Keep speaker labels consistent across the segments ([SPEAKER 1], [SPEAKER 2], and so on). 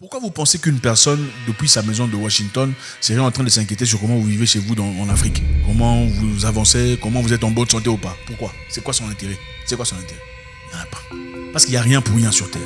[SPEAKER 1] Pourquoi vous pensez qu'une personne, depuis sa maison de Washington, serait en train de s'inquiéter sur comment vous vivez chez vous en Afrique? Comment vous avancez? Comment vous êtes en bonne santé ou pas? Pourquoi? C'est quoi son intérêt? Il n'y en a pas. Parce qu'il n'y a rien pour rien sur Terre.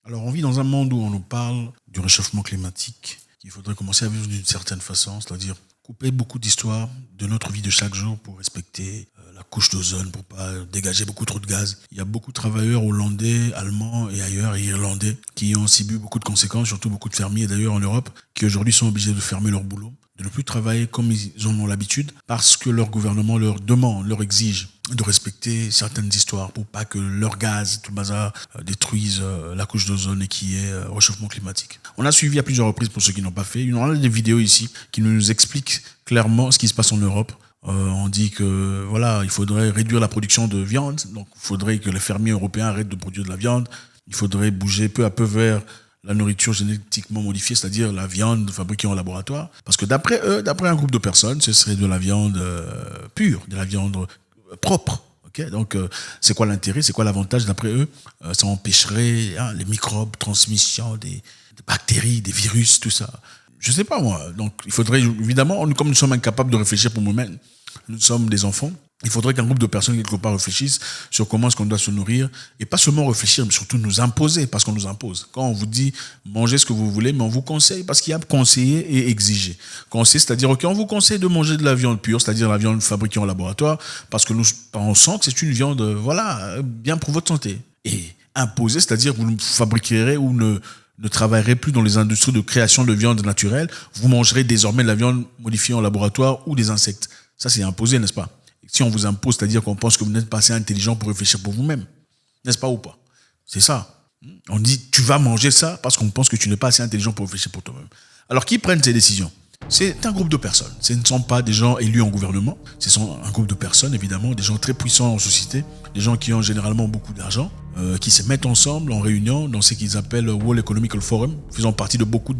[SPEAKER 1] Alors on vit dans un monde où on nous parle du réchauffement climatique, qu'il faudrait commencer à vivre d'une certaine façon, c'est-à-dire couper beaucoup d'histoires de notre vie de chaque jour pour respecter la couche d'ozone, pour pas dégager beaucoup trop de gaz. Il y a beaucoup de travailleurs hollandais, allemands et ailleurs, et irlandais, qui ont subi beaucoup de conséquences, surtout beaucoup de fermiers d'ailleurs en Europe, qui aujourd'hui sont obligés de fermer leur boulot, de ne plus travailler comme ils en ont l'habitude, parce que leur gouvernement leur demande, leur exige de respecter certaines histoires pour pas que leur gaz, tout le bazar, détruise la couche d'ozone et qui est réchauffement climatique. On a suivi à plusieurs reprises, pour ceux qui n'ont pas fait, on a des vidéos ici qui nous expliquent clairement ce qui se passe en Europe. On dit que voilà, il faudrait réduire la production de viande, donc il faudrait que les fermiers européens arrêtent de produire de la viande. Il faudrait bouger peu à peu vers la nourriture génétiquement modifiée, c'est-à-dire la viande fabriquée en laboratoire. Parce que d'après eux, d'après un groupe de personnes, ce serait de la viande pure, de la viande propre. Okay, donc, c'est quoi l'intérêt? C'est quoi l'avantage d'après eux? Ça empêcherait les microbes, transmission des bactéries, des virus, tout ça. Je sais pas moi. Donc, il faudrait évidemment, comme nous sommes incapables de réfléchir pour nous-mêmes, nous sommes des enfants. Il faudrait qu'un groupe de personnes quelque part réfléchissent sur comment est-ce qu'on doit se nourrir et pas seulement réfléchir, mais surtout nous imposer, parce qu'on nous impose. Quand on vous dit mangez ce que vous voulez, mais on vous conseille parce qu'il y a conseiller et exiger. Conseiller, c'est-à-dire ok, on vous conseille de manger de la viande pure, c'est-à-dire la viande fabriquée en laboratoire, parce que nous pensons que c'est une viande, bien pour votre santé. Et imposer, c'est-à-dire que vous ne fabriquerez ou ne travaillerez plus dans les industries de création de viande naturelle, vous mangerez désormais de la viande modifiée en laboratoire ou des insectes. Ça, c'est imposé, n'est-ce pas? Si on vous impose, c'est-à-dire qu'on pense que vous n'êtes pas assez intelligent pour réfléchir pour vous-même. N'est-ce pas ou pas? C'est ça. On dit, tu vas manger ça parce qu'on pense que tu n'es pas assez intelligent pour réfléchir pour toi-même. Alors, qui prennent ces décisions? C'est un groupe de personnes. Ce ne sont pas des gens élus en gouvernement. Ce sont un groupe de personnes, évidemment, des gens très puissants en société, des gens qui ont généralement beaucoup d'argent, qui se mettent ensemble en réunion dans ce qu'ils appellent World Economic Forum, faisant partie de beaucoup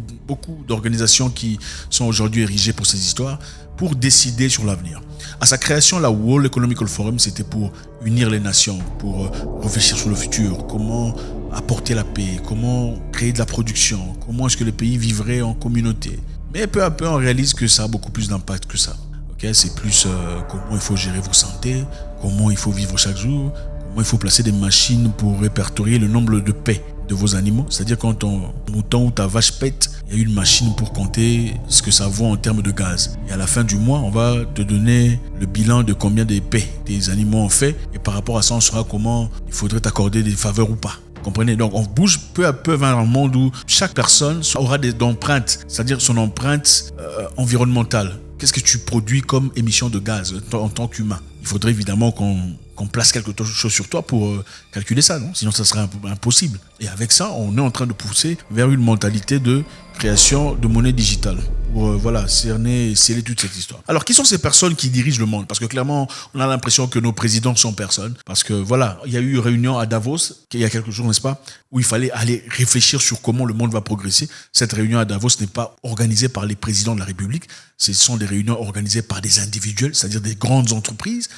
[SPEAKER 1] d'organisations qui sont aujourd'hui érigées pour ces histoires, pour décider sur l'avenir. À sa création, la World Economic Forum, c'était pour unir les nations, pour réfléchir sur le futur, comment apporter la paix, comment créer de la production, comment est-ce que les pays vivraient en communauté. Mais peu à peu, on réalise que ça a beaucoup plus d'impact que ça. Okay, c'est plus comment il faut gérer vos santé, comment il faut vivre chaque jour, comment il faut placer des machines pour répertorier le nombre de paix de vos animaux. C'est-à-dire quand ton mouton ou ta vache pète, il y a une machine pour compter ce que ça vaut en termes de gaz. Et à la fin du mois, on va te donner le bilan de combien de paix tes animaux ont fait. Et par rapport à ça, on saura comment il faudrait t'accorder des faveurs ou pas. Comprenez? Donc on bouge peu à peu vers un monde où chaque personne aura des empreintes, c'est-à-dire son empreinte environnementale. Qu'est-ce que tu produis comme émission de gaz en tant qu'humain? Il faudrait évidemment qu'on place quelque chose sur toi pour calculer ça, non? Sinon ça serait impossible. Et avec ça, on est en train de pousser vers une mentalité de création de monnaie digitale pour cerner et sceller toute cette histoire. Alors, qui sont ces personnes qui dirigent le monde? Parce que clairement, on a l'impression que nos présidents sont personne. Parce que il y a eu une réunion à Davos, il y a quelques jours, n'est-ce pas, où il fallait aller réfléchir sur comment le monde va progresser. Cette réunion à Davos n'est pas organisée par les présidents de la République. Ce sont des réunions organisées par des individuels, c'est-à-dire des grandes entreprises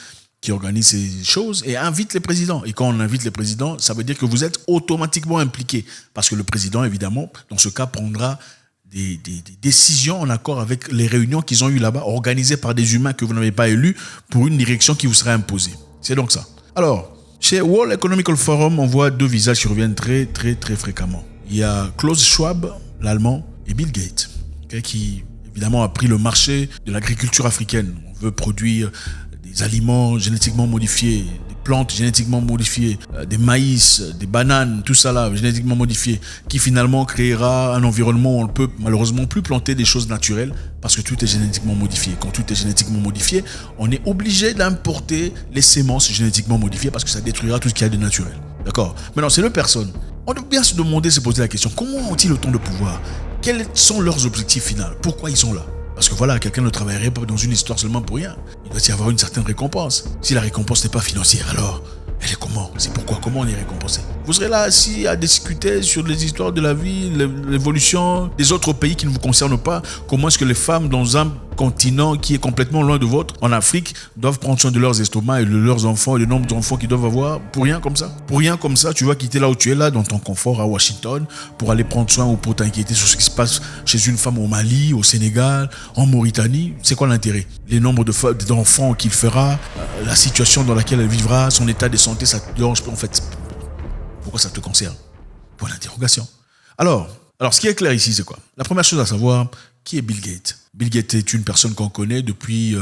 [SPEAKER 1] qui organisent ces choses et invitent les présidents. Et quand on invite les présidents, ça veut dire que vous êtes automatiquement impliqué. Parce que le président, évidemment, dans ce cas, prendra des décisions en accord avec les réunions qu'ils ont eues là-bas, organisées par des humains que vous n'avez pas élus pour une direction qui vous sera imposée. C'est donc ça. Alors, chez World Economic Forum, on voit deux visages qui reviennent très, très, très fréquemment. Il y a Klaus Schwab, l'allemand, et Bill Gates, qui, évidemment, a pris le marché de l'agriculture africaine. On veut produire des aliments génétiquement modifiés, des plantes génétiquement modifiées, des maïs, des bananes, tout ça là, génétiquement modifié, qui finalement créera un environnement où on ne peut malheureusement plus planter des choses naturelles parce que tout est génétiquement modifié. Quand tout est génétiquement modifié, on est obligé d'importer les semences génétiquement modifiées parce que ça détruira tout ce qu'il y a de naturel. D'accord? Maintenant, c'est deux personnes. On doit bien se demander, se poser la question, comment ont-ils autant de pouvoir? Quels sont leurs objectifs finaux? Pourquoi ils sont là? Parce que quelqu'un ne travaillerait pas dans une histoire seulement pour rien. Il doit y avoir une certaine récompense. Si la récompense n'est pas financière, alors elle est comment? C'est pourquoi? Comment on est récompensé? Vous serez là assis à discuter sur les histoires de la vie, l'évolution des autres pays qui ne vous concernent pas. Comment est-ce que les femmes dans un continent qui est complètement loin de vôtre, en Afrique, doivent prendre soin de leurs estomacs et de leurs enfants et le nombre d'enfants qu'ils doivent avoir pour rien comme ça. Pour rien comme ça, tu vas quitter là où tu es, là, dans ton confort à Washington, pour aller prendre soin ou pour t'inquiéter sur ce qui se passe chez une femme au Mali, au Sénégal, en Mauritanie. C'est quoi l'intérêt? Les nombres d'enfants qu'il fera, la situation dans laquelle elle vivra, son état de santé, ça te dérange pas en fait. Pourquoi ça te concerne? Point d'interrogation. Alors, ce qui est clair ici, c'est quoi? La première chose à savoir, qui est Bill Gates? Bill Gates est une personne qu'on connaît depuis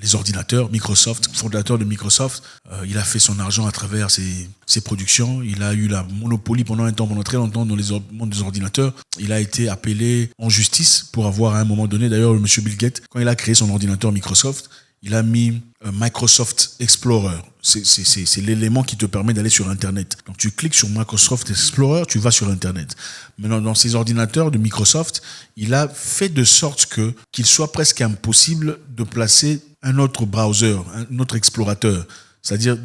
[SPEAKER 1] les ordinateurs, Microsoft, fondateur de Microsoft. Il a fait son argent à travers ses productions. Il a eu la monopolie pendant très longtemps dans le monde des ordinateurs. Il a été appelé en justice pour avoir à un moment donné, d'ailleurs, le monsieur Bill Gates, quand il a créé son ordinateur Microsoft, il a mis Microsoft Explorer. C'est l'élément qui te permet d'aller sur Internet. Donc tu cliques sur Microsoft Explorer, tu vas sur Internet. Maintenant, dans ces ordinateurs de Microsoft, il a fait de sorte qu'il soit presque impossible de placer un autre browser, un autre explorateur. C'est-à-dire,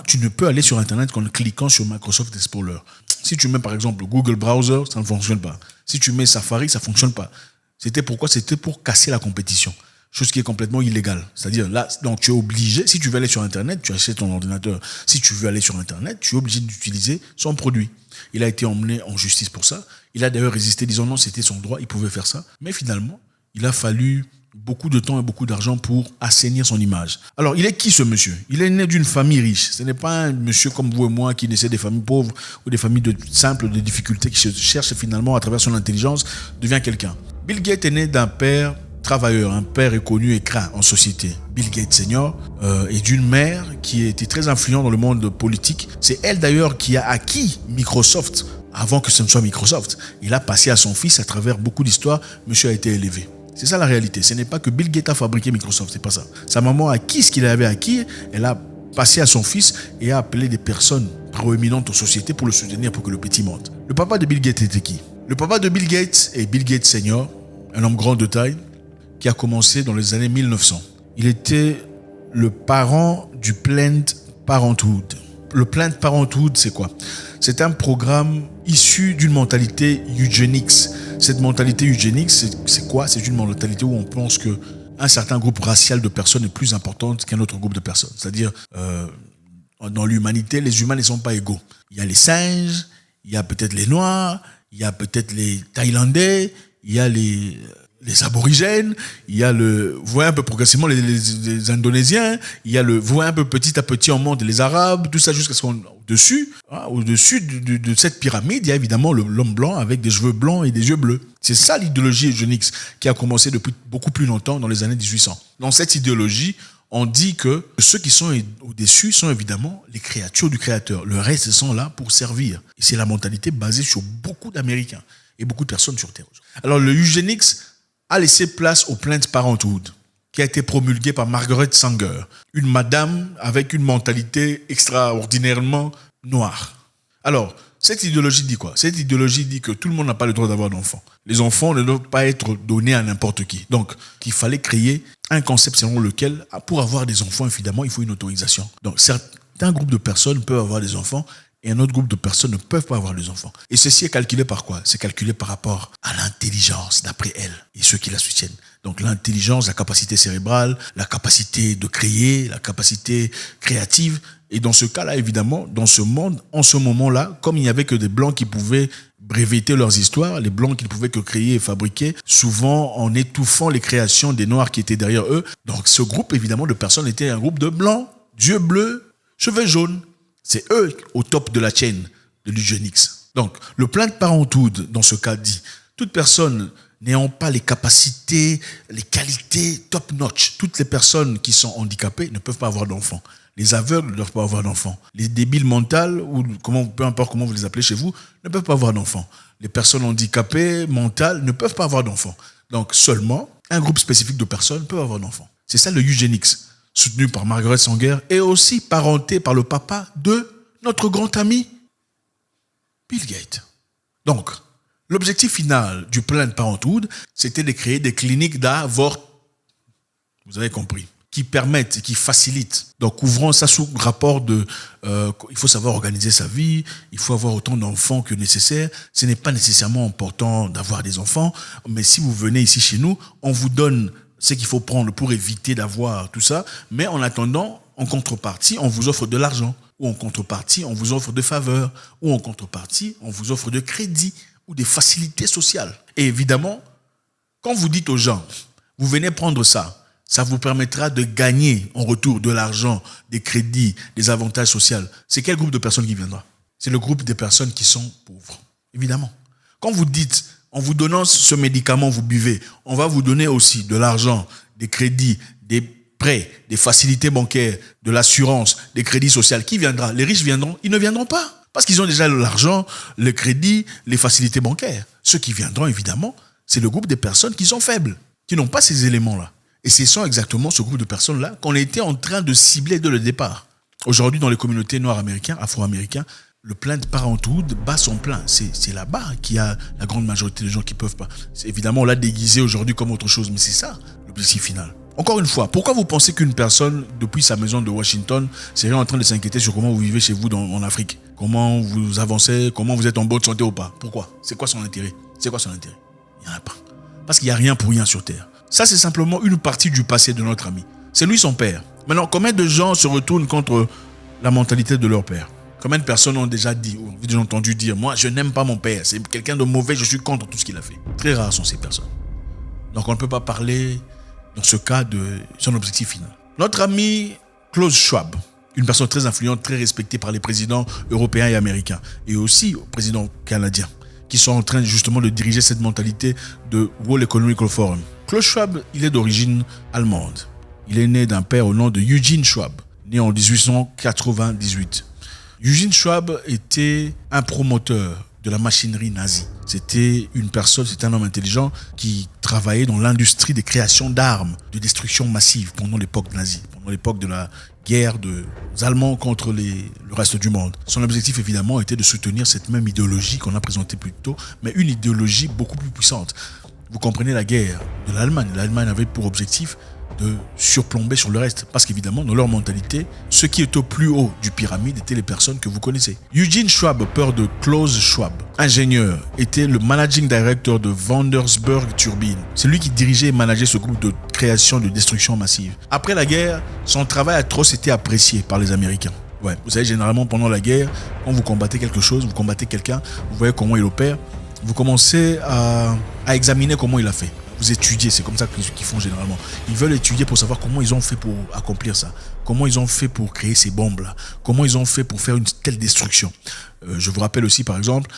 [SPEAKER 1] tu ne peux aller sur Internet qu'en cliquant sur Microsoft Explorer. Si tu mets par exemple Google Browser, ça ne fonctionne pas. Si tu mets Safari, ça ne fonctionne pas. C'était pourquoi? C'était pour casser la compétition. Chose qui est complètement illégale. C'est-à-dire, là, donc tu es obligé, si tu veux aller sur Internet, tu achètes ton ordinateur. Si tu veux aller sur Internet, tu es obligé d'utiliser son produit. Il a été emmené en justice pour ça. Il a d'ailleurs résisté, disant non, c'était son droit, il pouvait faire ça. Mais finalement, il a fallu beaucoup de temps et beaucoup d'argent pour assainir son image. Alors, il est qui ce monsieur? Il est né d'une famille riche. Ce n'est pas un monsieur comme vous et moi qui naissait des familles pauvres ou des familles simples, de difficultés, qui se cherchent finalement à travers son intelligence, devient quelqu'un. Bill Gates est né d'un père travailleur, un père est connu et craint en société, Bill Gates Senior, et d'une mère qui était très influente dans le monde politique. C'est elle d'ailleurs qui a acquis Microsoft avant que ce ne soit Microsoft. Il a passé à son fils à travers beaucoup d'histoires. Monsieur a été élevé. C'est ça la réalité. Ce n'est pas que Bill Gates a fabriqué Microsoft, c'est pas ça. Sa maman a acquis ce qu'il avait acquis, elle a passé à son fils et a appelé des personnes proéminentes en société pour le soutenir pour que le petit monte. Le papa de Bill Gates était qui? Le papa de Bill Gates est Bill Gates Senior, un homme grand de taille, qui a commencé dans les années 1900. Il était le parent du Planned Parenthood. Le Planned Parenthood, c'est quoi? C'est un programme issu d'une mentalité eugenics. Cette mentalité eugenics, c'est quoi? C'est une mentalité où on pense qu'un certain groupe racial de personnes est plus important qu'un autre groupe de personnes. C'est-à-dire, dans l'humanité, les humains ne sont pas égaux. Il y a les singes, il y a peut-être les Noirs, il y a peut-être les Thaïlandais, il y a les aborigènes, il y a vous voyez un peu progressivement les Indonésiens, il y a vous voyez un peu petit à petit on monte les Arabes, tout ça jusqu'à ce qu'on au-dessus de cette pyramide, il y a évidemment l'homme blanc avec des cheveux blancs et des yeux bleus. C'est ça l'idéologie eugénique qui a commencé depuis beaucoup plus longtemps, dans les années 1800. Dans cette idéologie, on dit que ceux qui sont au-dessus sont évidemment les créatures du Créateur. Le reste sont là pour servir. Et c'est la mentalité basée sur beaucoup d'Américains et beaucoup de personnes sur Terre. Alors le eugénique a laissé place au Planned Parenthood, qui a été promulgué par Margaret Sanger, une madame avec une mentalité extraordinairement noire. Alors, cette idéologie dit quoi? Cette idéologie dit que tout le monde n'a pas le droit d'avoir d'enfants. Les enfants ne doivent pas être donnés à n'importe qui. Donc, qu'il fallait créer un concept selon lequel, pour avoir des enfants, évidemment, il faut une autorisation. Donc, certains groupes de personnes peuvent avoir des enfants, et un autre groupe de personnes ne peuvent pas avoir des enfants. Et ceci est calculé par quoi? C'est calculé par rapport à l'intelligence, d'après elle, et ceux qui la soutiennent. Donc l'intelligence, la capacité cérébrale, la capacité de créer, la capacité créative. Et dans ce cas-là, évidemment, dans ce monde, en ce moment-là, comme il n'y avait que des Blancs qui pouvaient breveter leurs histoires, les Blancs qui ne pouvaient que créer et fabriquer, souvent en étouffant les créations des Noirs qui étaient derrière eux. Donc ce groupe, évidemment, de personnes était un groupe de Blancs, yeux bleus, cheveux jaunes. C'est eux au top de la chaîne de l'eugénique. Donc, le Planned Parenthood, dans ce cas, dit toute personne n'ayant pas les capacités, les qualités top-notch, toutes les personnes qui sont handicapées ne peuvent pas avoir d'enfants. Les aveugles ne doivent pas avoir d'enfants. Les débiles mentales, ou peu importe comment vous les appelez chez vous, ne peuvent pas avoir d'enfants. Les personnes handicapées, mentales, ne peuvent pas avoir d'enfants. Donc, seulement un groupe spécifique de personnes peut avoir d'enfants. C'est ça le eugénique, soutenu par Margaret Sanger, et aussi parenté par le papa de notre grand ami, Bill Gates. Donc, l'objectif final du Planned Parenthood, c'était de créer des cliniques d'avortement. Vous avez compris. qui permettent et qui facilitent. Donc, ouvrons ça sous rapport de... il faut savoir organiser sa vie, il faut avoir autant d'enfants que nécessaire. Ce n'est pas nécessairement important d'avoir des enfants, mais si vous venez ici chez nous, on vous donne ce qu'il faut prendre pour éviter d'avoir tout ça. Mais en attendant, en contrepartie, on vous offre de l'argent. Ou en contrepartie, on vous offre de faveurs. Ou en contrepartie, on vous offre de crédit ou des facilités sociales. Et évidemment, quand vous dites aux gens, vous venez prendre ça, ça vous permettra de gagner en retour de l'argent, des crédits, des avantages sociaux. C'est quel groupe de personnes qui viendra? C'est le groupe des personnes qui sont pauvres, évidemment. Quand vous dites, en vous donnant ce médicament, vous buvez, on va vous donner aussi de l'argent, des crédits, des prêts, des facilités bancaires, de l'assurance, des crédits sociaux. Qui viendra? Les riches viendront? Ils ne viendront pas. Parce qu'ils ont déjà l'argent, le crédit, les facilités bancaires. Ceux qui viendront, évidemment, c'est le groupe des personnes qui sont faibles, qui n'ont pas ces éléments-là. Et ce sont exactement ce groupe de personnes-là qu'on était en train de cibler dès le départ. Aujourd'hui, dans les communautés noires américaines, afro-américains, le Planned Parenthood bat son plein. C'est là-bas qu'il y a la grande majorité des gens qui ne peuvent pas. Évidemment, on l'a déguisé aujourd'hui comme autre chose, mais c'est ça l'objectif final. Encore une fois, pourquoi vous pensez qu'une personne, depuis sa maison de Washington, serait en train de s'inquiéter sur comment vous vivez chez vous en Afrique? Comment vous avancez? Comment vous êtes en bonne santé ou pas? Pourquoi? C'est quoi son intérêt? C'est quoi son intérêt? Il n'y en a pas. Parce qu'il n'y a rien pour rien sur Terre. Ça, c'est simplement une partie du passé de notre ami. C'est lui son père. Maintenant, combien de gens se retournent contre la mentalité de leur père? Combien de personnes ont déjà dit, ou ont entendu dire, moi, je n'aime pas mon père, c'est quelqu'un de mauvais, je suis contre tout ce qu'il a fait. Très rares sont ces personnes. Donc, on ne peut pas parler, dans ce cas, de son objectif final. Notre ami Klaus Schwab, une personne très influente, très respectée par les présidents européens et américains, et aussi au président canadien, qui sont en train justement de diriger cette mentalité de World Economic Forum. Klaus Schwab, il est d'origine allemande. Il est né d'un père au nom de Eugene Schwab, né en 1898. Eugene Schwab était un promoteur de la machinerie nazie. C'était un homme intelligent qui travaillait dans l'industrie des créations d'armes de destruction massive pendant l'époque nazie, pendant l'époque de la guerre des Allemands contre le reste du monde. Son objectif, évidemment, était de soutenir cette même idéologie qu'on a présentée plus tôt, mais une idéologie beaucoup plus puissante. Vous comprenez la guerre de l'Allemagne. L'Allemagne avait pour objectif de surplomber sur le reste. Parce qu'évidemment, dans leur mentalité, ceux qui étaient au plus haut du pyramide étaient les personnes que vous connaissez. Eugene Schwab, père de Klaus Schwab, ingénieur, était le managing director de Vandersburg Turbine. C'est lui qui dirigeait et manageait ce groupe de création de destruction massive. Après la guerre, son travail atroce était apprécié par les Américains. Ouais, vous savez, généralement, pendant la guerre, quand vous combattez quelque chose, vous combattez quelqu'un, vous voyez comment il opère, vous commencez à examiner comment il a fait. Vous étudiez, c'est comme ça qu'ils font généralement. Ils veulent étudier pour savoir comment ils ont fait pour accomplir ça. Comment ils ont fait pour créer ces bombes-là. Comment ils ont fait pour faire une telle destruction. Je vous rappelle aussi, par exemple,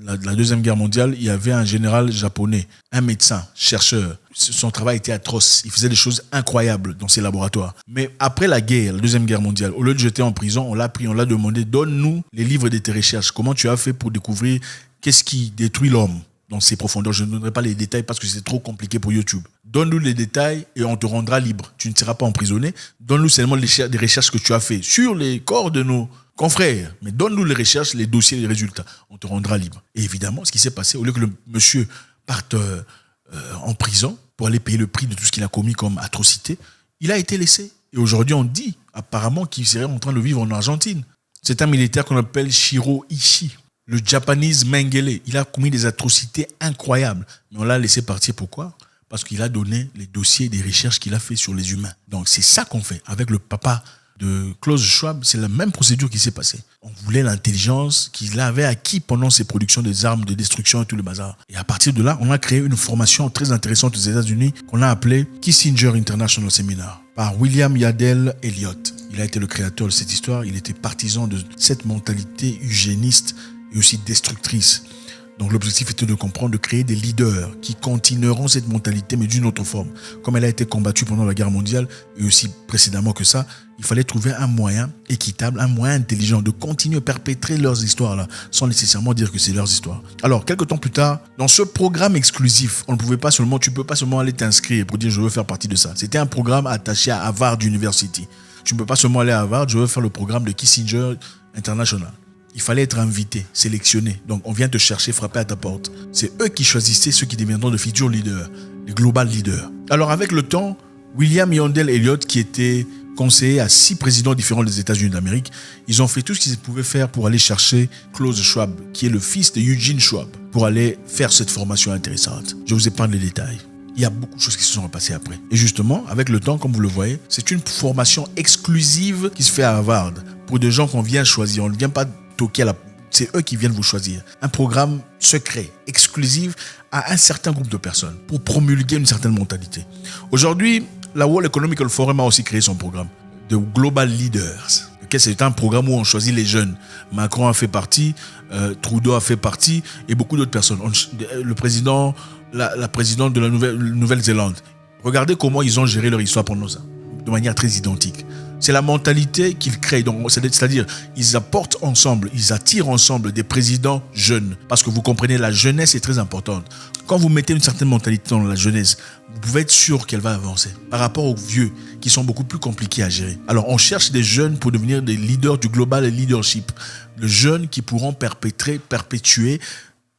[SPEAKER 1] la Deuxième Guerre mondiale, il y avait un général japonais, un médecin, chercheur. Son travail était atroce. Il faisait des choses incroyables dans ses laboratoires. Mais après la guerre, la Deuxième Guerre mondiale, au lieu de jeter en prison, on l'a pris, on l'a demandé, donne-nous les livres de tes recherches. Comment tu as fait pour découvrir qu'est-ce qui détruit l'homme dans ses profondeurs. Je ne donnerai pas les détails parce que c'est trop compliqué pour YouTube. Donne-nous les détails et on te rendra libre. Tu ne seras pas emprisonné. Donne-nous seulement des recherches que tu as fait sur les corps de nos confrères. Mais donne-nous les recherches, les dossiers, les résultats. On te rendra libre. Et évidemment, ce qui s'est passé, au lieu que le monsieur parte en prison pour aller payer le prix de tout ce qu'il a commis comme atrocité, il a été laissé. Et aujourd'hui, on dit apparemment qu'il serait en train de vivre en Argentine. C'est un militaire qu'on appelle Shiro Ishii. Le Japanese Mengele, il a commis des atrocités incroyables. Mais on l'a laissé partir. Pourquoi? Parce qu'il a donné les dossiers des recherches qu'il a fait sur les humains. Donc c'est ça qu'on fait. Avec le papa de Klaus Schwab, c'est la même procédure qui s'est passée. On voulait l'intelligence qu'il avait acquis pendant ses productions des armes de destruction et tout le bazar. Et à partir de là, on a créé une formation très intéressante aux États-Unis qu'on a appelée Kissinger International Seminar par William Yardley Elliott. Il a été le créateur de cette histoire. Il était partisan de cette mentalité eugéniste et aussi destructrice. Donc l'objectif était de comprendre, de créer des leaders qui continueront cette mentalité mais d'une autre forme. Comme elle a été combattue pendant la guerre mondiale et aussi précédemment que ça, il fallait trouver un moyen équitable, un moyen intelligent de continuer à perpétrer leurs histoires-là sans nécessairement dire que c'est leurs histoires. Alors, quelques temps plus tard, dans ce programme exclusif, tu peux pas seulement aller t'inscrire pour dire je veux faire partie de ça. C'était un programme attaché à Harvard University. Tu ne peux pas seulement aller à Harvard, je veux faire le programme de Kissinger International. Il fallait être invité, sélectionné. Donc, on vient te chercher, frapper à ta porte. C'est eux qui choisissaient ceux qui deviendront de futurs leaders, les global leaders. Alors, avec le temps, William Yandell Elliott, qui était conseiller à 6 présidents différents des États-Unis d'Amérique, ils ont fait tout ce qu'ils pouvaient faire pour aller chercher Klaus Schwab, qui est le fils de Eugene Schwab, pour aller faire cette formation intéressante. Je vous épargne les détails. Il y a beaucoup de choses qui se sont passées après. Et justement, avec le temps, comme vous le voyez, c'est une formation exclusive qui se fait à Harvard pour des gens qu'on vient choisir. On ne vient pas toquer à la... C'est eux qui viennent vous choisir. Un programme secret, exclusif à un certain groupe de personnes pour promulguer une certaine mentalité. Aujourd'hui, la World Economic Forum a aussi créé son programme de Global Leaders. C'est un programme où on choisit les jeunes. Macron a fait partie, Trudeau a fait partie et beaucoup d'autres personnes. Le président, la présidente de la Nouvelle-Zélande. Regardez comment ils ont géré leur histoire pendant ça, de manière très identique. C'est la mentalité qu'ils créent. Donc, c'est-à-dire, ils apportent ensemble, ils attirent ensemble des présidents jeunes. Parce que vous comprenez, la jeunesse est très importante. Quand vous mettez une certaine mentalité dans la jeunesse, vous pouvez être sûr qu'elle va avancer. Par rapport aux vieux, qui sont beaucoup plus compliqués à gérer. Alors, on cherche des jeunes pour devenir des leaders du global leadership. Les jeunes qui pourront perpétuer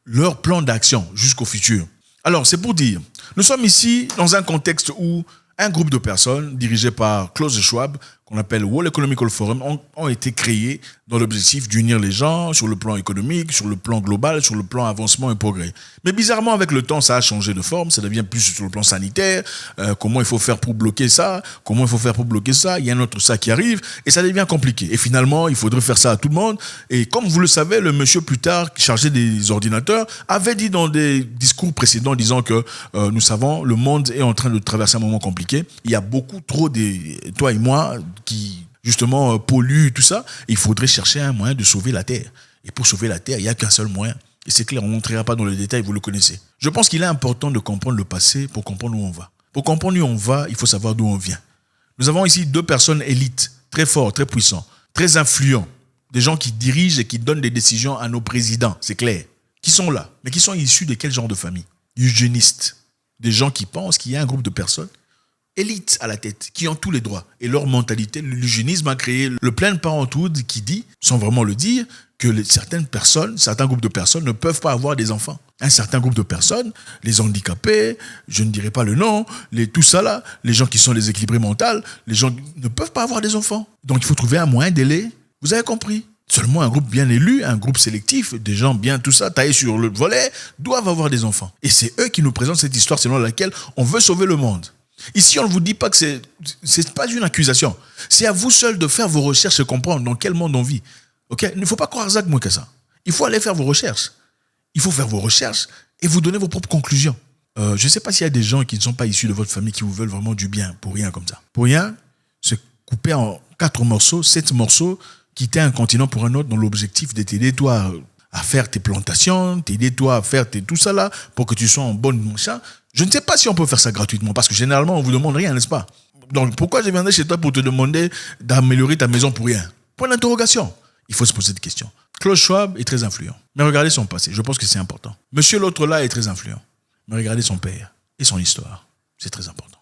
[SPEAKER 1] leur plan d'action jusqu'au futur. Alors, c'est pour dire, nous sommes ici dans un contexte où un groupe de personnes dirigé par Klaus Schwab, qu'on appelle World Economic Forum, ont été créés dans l'objectif d'unir les gens sur le plan économique, sur le plan global, sur le plan avancement et progrès. Mais bizarrement, avec le temps, ça a changé de forme, ça devient plus sur le plan sanitaire, comment il faut faire pour bloquer ça, comment il faut faire pour bloquer ça, il y a un autre ça qui arrive, et ça devient compliqué. Et finalement, il faudrait faire ça à tout le monde. Et comme vous le savez, le monsieur plus tard, chargé des ordinateurs, avait dit dans des discours précédents, disant que nous savons, le monde est en train de traverser un moment compliqué. Il y a beaucoup trop de, toi et moi, qui justement polluent tout ça. Il faudrait chercher un moyen de sauver la Terre. Et pour sauver la Terre, il n'y a qu'un seul moyen. Et c'est clair, on n'entrera pas dans les détails, vous le connaissez. Je pense qu'il est important de comprendre le passé pour comprendre où on va. Pour comprendre où on va, il faut savoir d'où on vient. Nous avons ici 2 personnes élites, très forts, très puissants, très influents. Des gens qui dirigent et qui donnent des décisions à nos présidents, c'est clair. Qui sont là, mais qui sont issus de quel genre de famille? Eugénistes. Des gens qui pensent qu'il y a un groupe de personnes élites à la tête, qui ont tous les droits. Et leur mentalité, l'eugénisme a créé le Planned Parenthood qui dit, sans vraiment le dire, que certaines personnes, certains groupes de personnes ne peuvent pas avoir des enfants. Un certain groupe de personnes, les handicapés, je ne dirai pas le nom, tout ça là, les gens qui sont déséquilibrés mentaux, les gens ne peuvent pas avoir des enfants. Donc il faut trouver un moyen d'aider. Vous avez compris? Seulement un groupe bien élu, un groupe sélectif, des gens bien tout ça, taillés sur le volet, doivent avoir des enfants. Et c'est eux qui nous présentent cette histoire selon laquelle on veut sauver le monde. Ici, on ne vous dit pas que c'est pas une accusation. C'est à vous seul de faire vos recherches et comprendre dans quel monde on vit. Okay? Il ne faut pas croire Zach moins que ça. Il faut aller faire vos recherches. Il faut faire vos recherches et vous donner vos propres conclusions. Je ne sais pas s'il y a des gens qui ne sont pas issus de votre famille qui vous veulent vraiment du bien, pour rien comme ça. Pour rien, se couper en 4 morceaux, 7 morceaux, quitter un continent pour un autre dans l'objectif de t'aider, toi, à faire tes plantations, t'aider, toi, à faire tout ça là, pour que tu sois en bonne machin. Je ne sais pas si on peut faire ça gratuitement, parce que généralement, on ne vous demande rien, n'est-ce pas? Donc, pourquoi je viendrais chez toi pour te demander d'améliorer ta maison pour rien? Point d'interrogation. Il faut se poser des questions. Klaus Schwab est très influent. Mais regardez son passé, je pense que c'est important. Monsieur l'autre là est très influent. Mais regardez son père et son histoire. C'est très important.